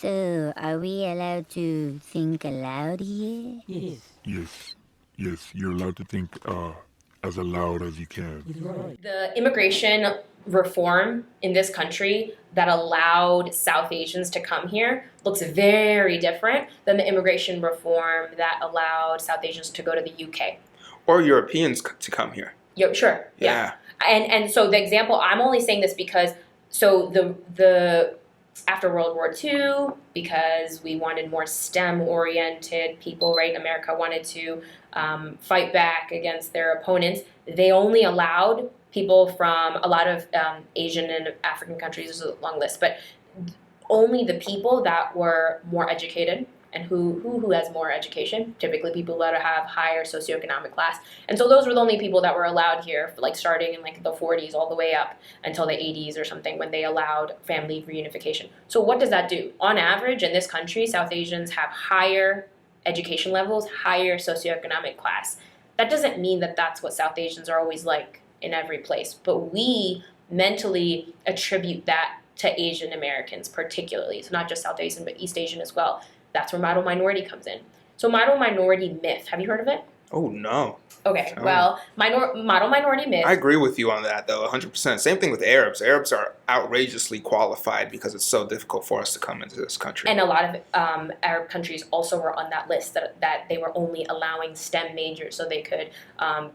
So, are we allowed to think aloud here? Yes, you're allowed to think as aloud as you can. The immigration reform in this country that allowed South Asians to come here looks very different than the immigration reform that allowed South Asians to go to the UK. Or Europeans to come here. Yeah, sure. Yeah. And so the example, I'm only saying this because so the after World War II, because we wanted more STEM-oriented people, right? America wanted to fight back against their opponents. They only allowed people from a lot of Asian and African countries, there's a long list, but only the people that were more educated. And who has more education? Typically people that have higher socioeconomic class. And so those were the only people that were allowed here, like starting in like the 40s all the way up until the 80s or something when they allowed family reunification. So what does that do? On average in this country, South Asians have higher education levels, higher socioeconomic class. That doesn't mean that that's what South Asians are always like in every place, but we mentally attribute that to Asian Americans particularly. So not just South Asian, but East Asian as well. That's where model minority comes in. So model minority myth, have you heard of it? Oh, no. Okay, well, model minority myth. I agree with you on that, though, 100%. Same thing with Arabs. Arabs are outrageously qualified because it's so difficult for us to come into this country. And a lot of Arab countries also were on that list that they were only allowing STEM majors so they could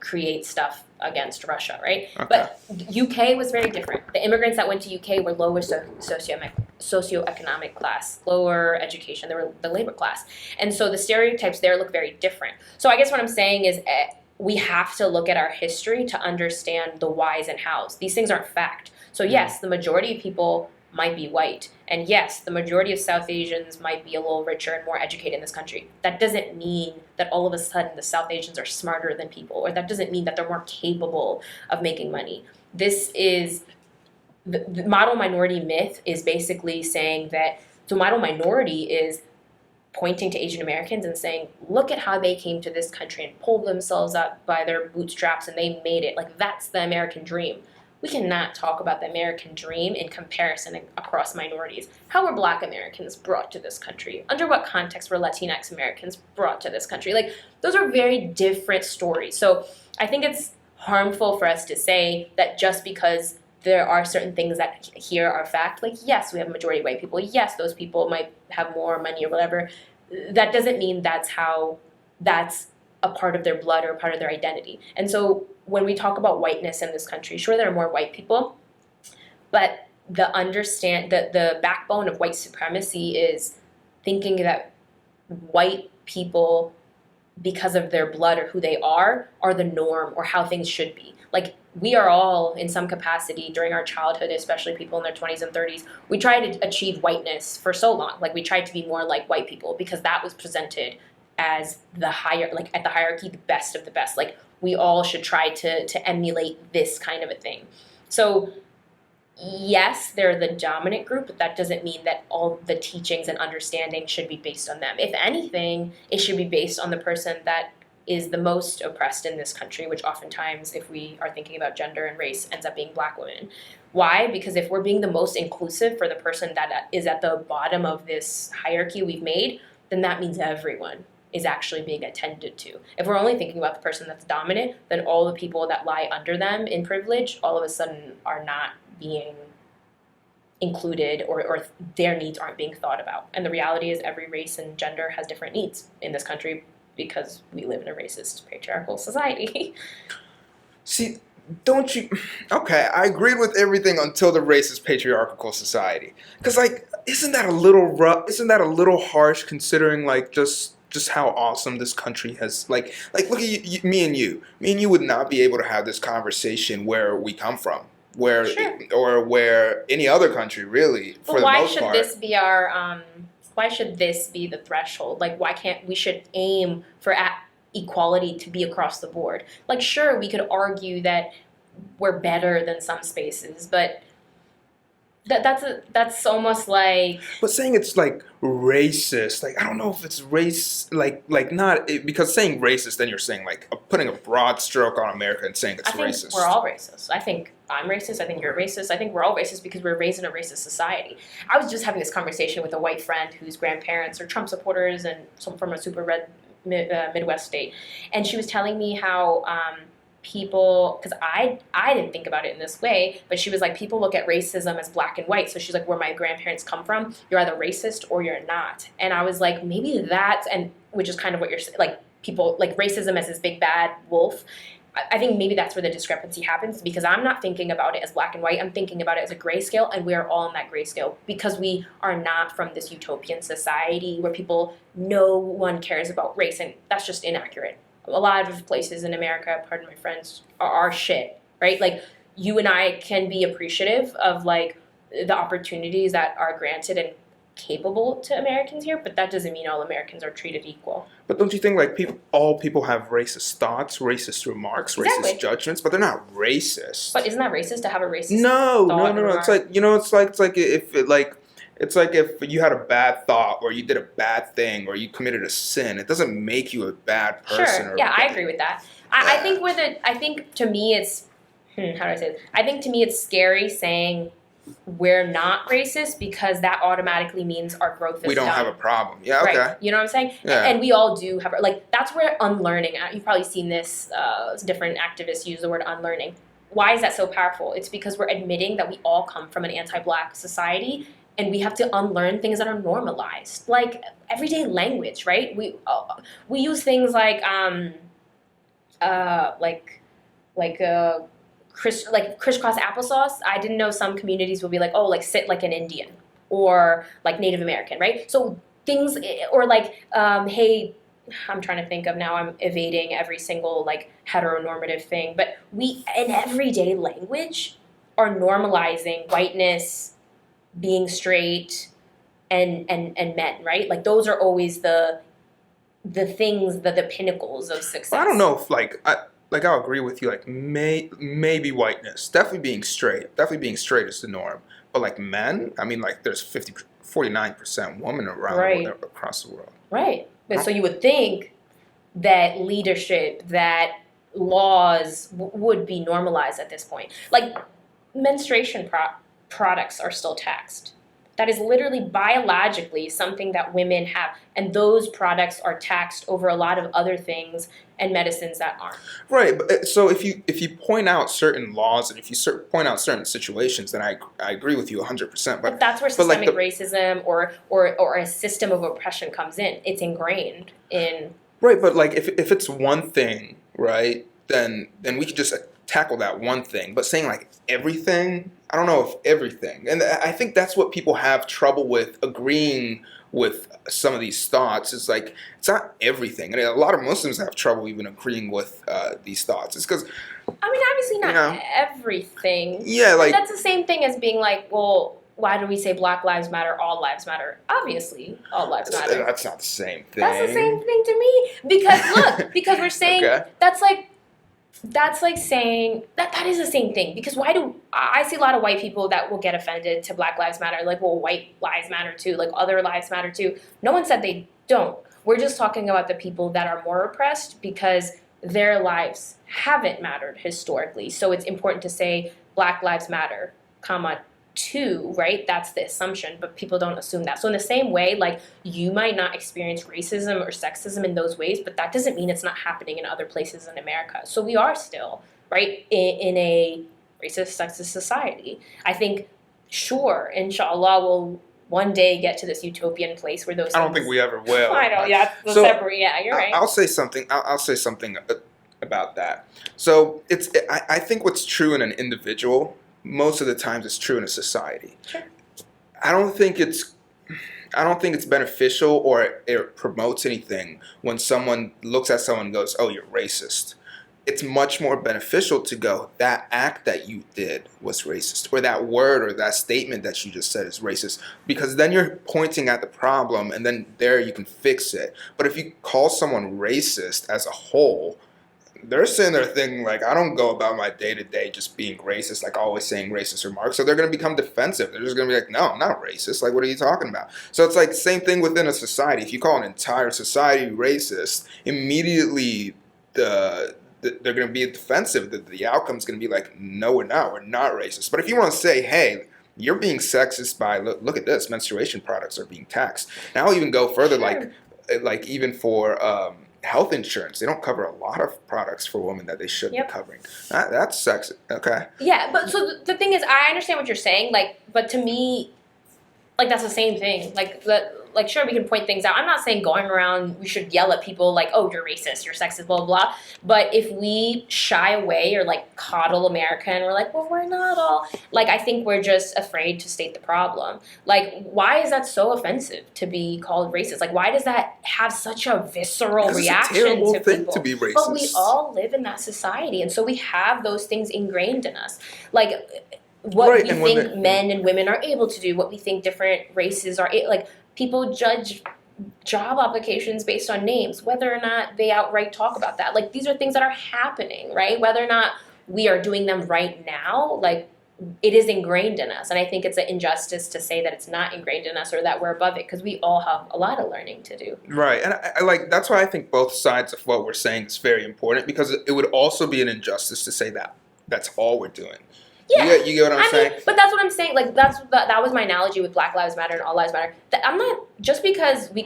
create stuff against Russia, right? Okay. But UK was very different. The immigrants that went to UK were lower socioeconomic class, lower education. They were the labor class. And so the stereotypes there look very different. So I guess what I'm saying is we have to look at our history to understand the whys and hows. These things aren't fact. So yes, the majority of people might be white. And yes, the majority of South Asians might be a little richer and more educated in this country. That doesn't mean that all of a sudden the South Asians are smarter than people, or that doesn't mean that they're more capable of making money. This is, the model minority myth is basically saying that, so model minority is pointing to Asian Americans and saying, look at how they came to this country and pulled themselves up by their bootstraps and they made it. Like, that's the American dream. We cannot talk about the American dream in comparison across minorities. How were Black Americans brought to this country? Under what context were Latinx Americans brought to this country? Like, those are very different stories. So I think it's harmful for us to say that just because there are certain things that here are fact, like, yes, we have a majority of white people. Yes, those people might have more money or whatever. That doesn't mean that's a part of their blood or a part of their identity. And so when we talk about whiteness in this country, sure, there are more white people, but the backbone of white supremacy is thinking that white people, because of their blood or who they are the norm or how things should be. Like, we are all, in some capacity, during our childhood, especially people in their 20s and 30s, we tried to achieve whiteness for so long. Like, we tried to be more like white people because that was presented as the higher, like, at the hierarchy, the best of the best. Like, we all should try to emulate this kind of a thing. So, yes, they're the dominant group, but that doesn't mean that all the teachings and understanding should be based on them. If anything, it should be based on the person that is the most oppressed in this country, which oftentimes, if we are thinking about gender and race, ends up being Black women. Why? Because if we're being the most inclusive for the person that is at the bottom of this hierarchy we've made, then that means everyone is actually being attended to. If we're only thinking about the person that's dominant, then all the people that lie under them in privilege all of a sudden are not being included, or their needs aren't being thought about. And the reality is every race and gender has different needs in this country because we live in a racist, patriarchal society. See, don't you... Okay, I agreed with everything until the racist, patriarchal society. Because, like, isn't that a little rough? Isn't that a little harsh considering, like, just how awesome this country has... Like look at you, me and you. Me and you would not be able to have this conversation where we come from. Sure. Or where any other country, really, but for the most part. Why should this be our... why should this be the threshold? Like, why can't we should aim for equality to be across the board? Like, sure, we could argue that we're better than some spaces, but that's almost like... But saying it's like racist, like, I don't know if it's race, like not, because saying racist, then you're saying like putting a broad stroke on America and saying it's racist. I think we're all racist. I think I'm racist. I think you're racist. I think we're all racist because we're raised in a racist society. I was just having this conversation with a white friend whose grandparents are Trump supporters and some from a super red Midwest state, and she was telling me how people, because I didn't think about it in this way, but she was like, people look at racism as black and white. So she's like, where my grandparents come from, you're either racist or you're not. And I was like, maybe that's, and which is kind of what you're like, people like racism as this big bad wolf. I think maybe that's where the discrepancy happens, because I'm not thinking about it as black and white. I'm thinking about it as a grayscale, and we are all in that grayscale because we are not from this utopian society where no one cares about race, and that's just inaccurate. A lot of places in America, pardon my friends, are shit, right? Like, you and I can be appreciative of like the opportunities that are granted and capable to Americans here, but that doesn't mean all Americans are treated equal. But don't you think like all people have racist thoughts, racist remarks, Exactly. racist judgments, but they're not racist? But isn't that racist to have a racist No. remark? It's like, it's like if you had a bad thought or you did a bad thing or you committed a sin, it doesn't make you a bad person. Sure. Yeah, I agree with that. I think to me it's how do I say this? I think to me it's scary saying we're not racist, because that automatically means our growth is we don't done. have a problem. Yeah, okay. Right. You know what I'm saying? Yeah. And we all do have, like, that's where unlearning, you've probably seen this, different activists use the word unlearning. Why is that so powerful? It's because we're admitting that we all come from an anti-black society, and we have to unlearn things that are normalized, like everyday language, right? We use things like crisscross applesauce. I didn't know some communities will be like, oh, like sit like an Indian or like Native American, right? So things, or like, hey, I'm trying to think of now, I'm evading every single like heteronormative thing, but we in everyday language are normalizing whiteness, being straight, and men, right? Like those are always the things, the pinnacles of success. I don't know if I'll agree with you. Like maybe whiteness, definitely being straight is the norm. But like men, I mean, like there's 49% women around Right. the world, across the world. Right. But so you would think that leadership, that laws would be normalized at this point. Like menstruation products are still taxed. That is literally biologically something that women have, and those products are taxed over a lot of other things and medicines that aren't. Right. But so if you point out certain laws and if you point out certain situations, then I agree with you 100%. But that's where like systemic racism or a system of oppression comes in. It's ingrained in. Right, but like if it's one thing, right, then we could just tackle that one thing. But saying like everything, I don't know if everything. And I think that's what people have trouble with agreeing with some of these thoughts. It's like, it's not everything. And a lot of Muslims have trouble even agreeing with these thoughts. It's because, I mean, obviously not everything. Yeah, like. But that's the same thing as being like, well, why do we say Black Lives Matter, all lives matter? Obviously, all lives matter. That's not the same thing. That's the same thing to me. Because look, because we're saying that's like saying that is the same thing. Because why do I see a lot of white people that will get offended to Black Lives Matter, like, well, white lives matter too, like other lives matter too. No one said they don't. We're just talking about the people that are more oppressed because their lives haven't mattered historically. So it's important to say Black Lives Matter, comma, too, right? That's the assumption, but people don't assume that. So in the same way, like, you might not experience racism or sexism in those ways, but that doesn't mean it's not happening in other places in America. So we are still, right, in a racist, sexist society. I think, sure, inshallah, we'll one day get to this utopian place where those I don't think we ever will. I know, yeah, So, separate, yeah, you're right. I'll say something. I'll say something about that. So I think what's true in an individual, most of the times it's true in a society. Sure. I don't think it's beneficial or it promotes anything when someone looks at someone and goes, "Oh, you're racist." It's much more beneficial to go, that act that you did was racist, or that word or that statement that you just said is racist, because then you're pointing at the problem and then there you can fix it. But if you call someone racist as a whole, they're sitting there thinking, like, I don't go about my day-to-day just being racist, like always saying racist remarks. So they're going to become defensive. They're just going to be like, no, I'm not racist. Like, what are you talking about? So it's like same thing within a society. If you call an entire society racist, immediately they're going to be defensive. The outcome's going to be like, no, we're not racist. But if you want to say, hey, you're being sexist by look at this, menstruation products are being taxed. And I'll even go further, like even for health insurance, they don't cover a lot of products for women that they should be covering. That's sexist. Okay. Yeah, but so the thing is, I understand what you're saying, like, but to me, like, that's the same thing. Like, sure, we can point things out. I'm not saying going around, we should yell at people like, oh, you're racist, you're sexist, blah, blah, blah. But if we shy away or, like, coddle America and we're like, well, we're not all, like, I think we're just afraid to state the problem. Like, why is that so offensive to be called racist? Like, why does that have such a visceral reaction it's a terrible to thing people? to be racist. But we all live in that society, and so we have those things ingrained in us. Like, what we think men and women are able to do, what we think different races are, like, people judge job applications based on names, whether or not they outright talk about that. Like, these are things that are happening, right? Whether or not we are doing them right now, like, it is ingrained in us. And I think it's an injustice to say that it's not ingrained in us or that we're above it, because we all have a lot of learning to do. Right. And I like, that's why I think both sides of what we're saying is very important, because it would also be an injustice to say that that's all we're doing. Yeah, you get what I'm saying? But that's what I'm saying. Like, that was my analogy with Black Lives Matter and All Lives Matter. That I'm not, just because we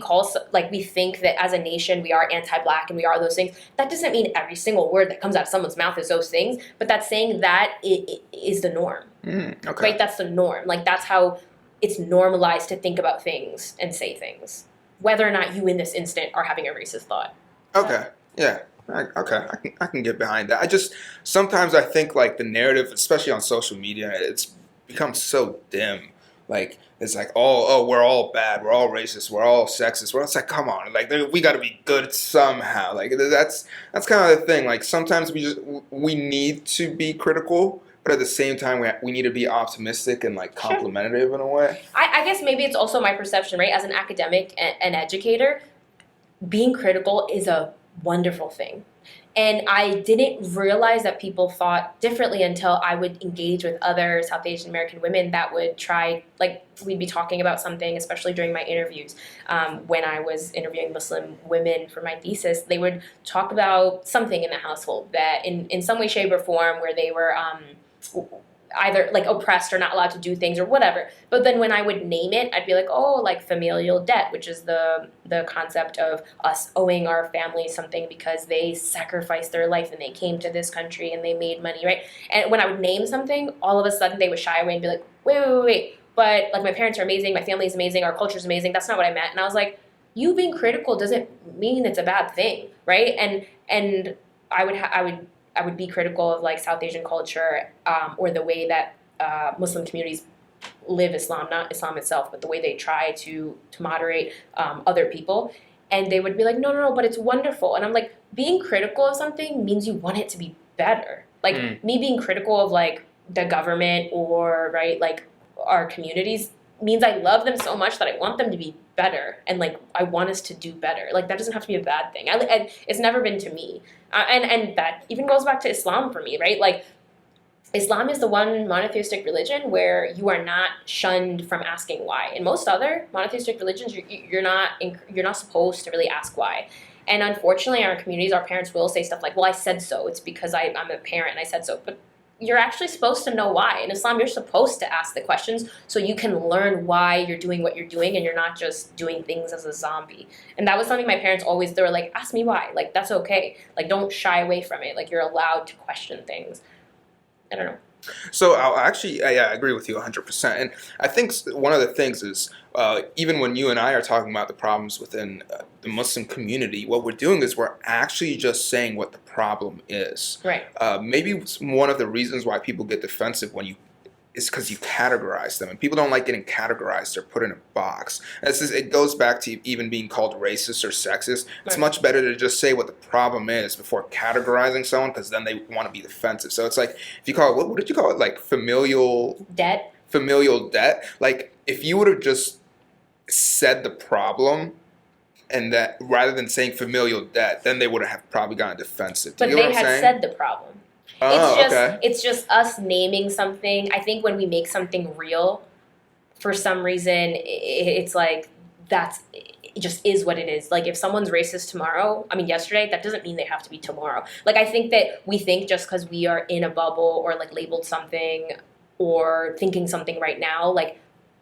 think that as a nation we are anti-Black and we are those things, that doesn't mean every single word that comes out of someone's mouth is those things. But that's saying that it is the norm. Okay. Right? That's the norm. Like, that's how it's normalized to think about things and say things, whether or not you in this instant are having a racist thought. Okay. Yeah. I can get behind that. Sometimes I think, like, the narrative, especially on social media, it's become so dim. Like, it's like, oh, we're all bad, we're all racist, we're all sexist. It's like, come on, like, we got to be good somehow. Like, that's kind of the thing. Like, sometimes we need to be critical, but at the same time, we need to be optimistic and, like, complimentative in a way. I guess maybe it's also my perception, right? As an academic and educator, being critical is a wonderful thing. And I didn't realize that people thought differently until I would engage with other South Asian American women that would try, like, we'd be talking about something, especially during my interviews. When I was interviewing Muslim women for my thesis, they would talk about something in the household that in some way, shape, or form where they were either, like, oppressed or not allowed to do things or whatever. But then when I would name it, I'd be like, oh, like, familial debt, which is the concept of us owing our family something because they sacrificed their life and they came to this country and they made money, right? And when I would name something, all of a sudden they would shy away and be like, wait. But, like, my parents are amazing, my family is amazing, our culture is amazing. That's not what I meant. And I was like, you being critical doesn't mean it's a bad thing, right? And I would be critical of, like, South Asian culture or the way that Muslim communities live Islam, not Islam itself, but the way they try to moderate other people. And they would be like, no, but it's wonderful. And I'm like, being critical of something means you want it to be better. Like, me being critical of, like, the government or, right, like, our communities means I love them so much that I want them to be better, and, like, I want us to do better. Like, that doesn't have to be a bad thing. And it's never been to me. And that even goes back to Islam for me, right? Like, Islam is the one monotheistic religion where you are not shunned from asking why. In most other monotheistic religions, you're not supposed to really ask why. And unfortunately, in our communities, our parents will say stuff like, well, I said so. It's because I'm a parent and I said so. But you're actually supposed to know why. In Islam, you're supposed to ask the questions so you can learn why you're doing what you're doing and you're not just doing things as a zombie. And that was something my parents always, they were like, ask me why. Like, that's okay. Like, don't shy away from it. Like, you're allowed to question things. I don't know. So I agree with you 100%. And I think one of the things is, even when you and I are talking about the problems within the Muslim community, what we're doing is we're actually just saying what the problem is. Right. Maybe one of the reasons why people get defensive is because you categorize them, and people don't like getting categorized or put in a box. It goes back to even being called racist or sexist. It's much better to just say what the problem is before categorizing someone, because then they want to be defensive. So it's like, if you call it, what did you call it? Like familial debt. Like, if you would have just said the problem, and that rather than saying familial debt, then they would have probably gotten defensive. But they had said the problem. It's just us naming something. I think when we make something real, for some reason, it's like it just is what it is. Like if someone's racist tomorrow, I mean yesterday, that doesn't mean they have to be tomorrow. Like I think that we think just because we are in a bubble or like labeled something or thinking something right now, like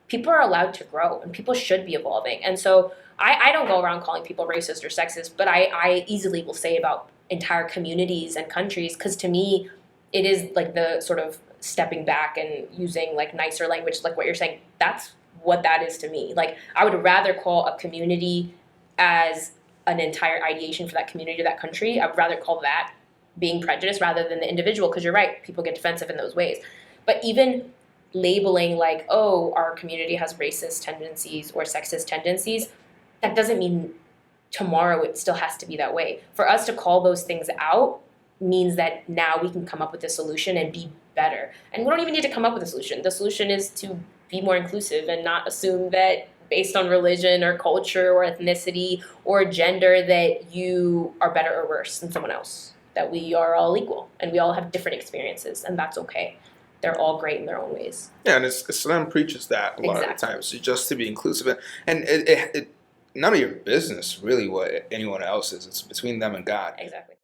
people are allowed to grow and people should be evolving. And so I don't go around calling people racist or sexist, but I easily will say about entire communities and countries, because to me, it is like the sort of stepping back and using like nicer language, like what you're saying. That's what that is to me. Like I would rather call a community as an entire ideation for that community or that country. I would rather call that being prejudiced rather than the individual, because you're right, people get defensive in those ways. But even labeling like, oh, our community has racist tendencies or sexist tendencies, that doesn't mean tomorrow it still has to be that way. For us to call those things out means that now we can come up with a solution and be better. And we don't even need to come up with a solution. The solution is to be more inclusive and not assume that based on religion or culture or ethnicity or gender that you are better or worse than someone else. That we are all equal and we all have different experiences, and that's okay. They're all great in their own ways. Yeah, and Islam preaches that a lot of the times, just to be inclusive. And it none of your business really what anyone else is. It's between them and God. Exactly.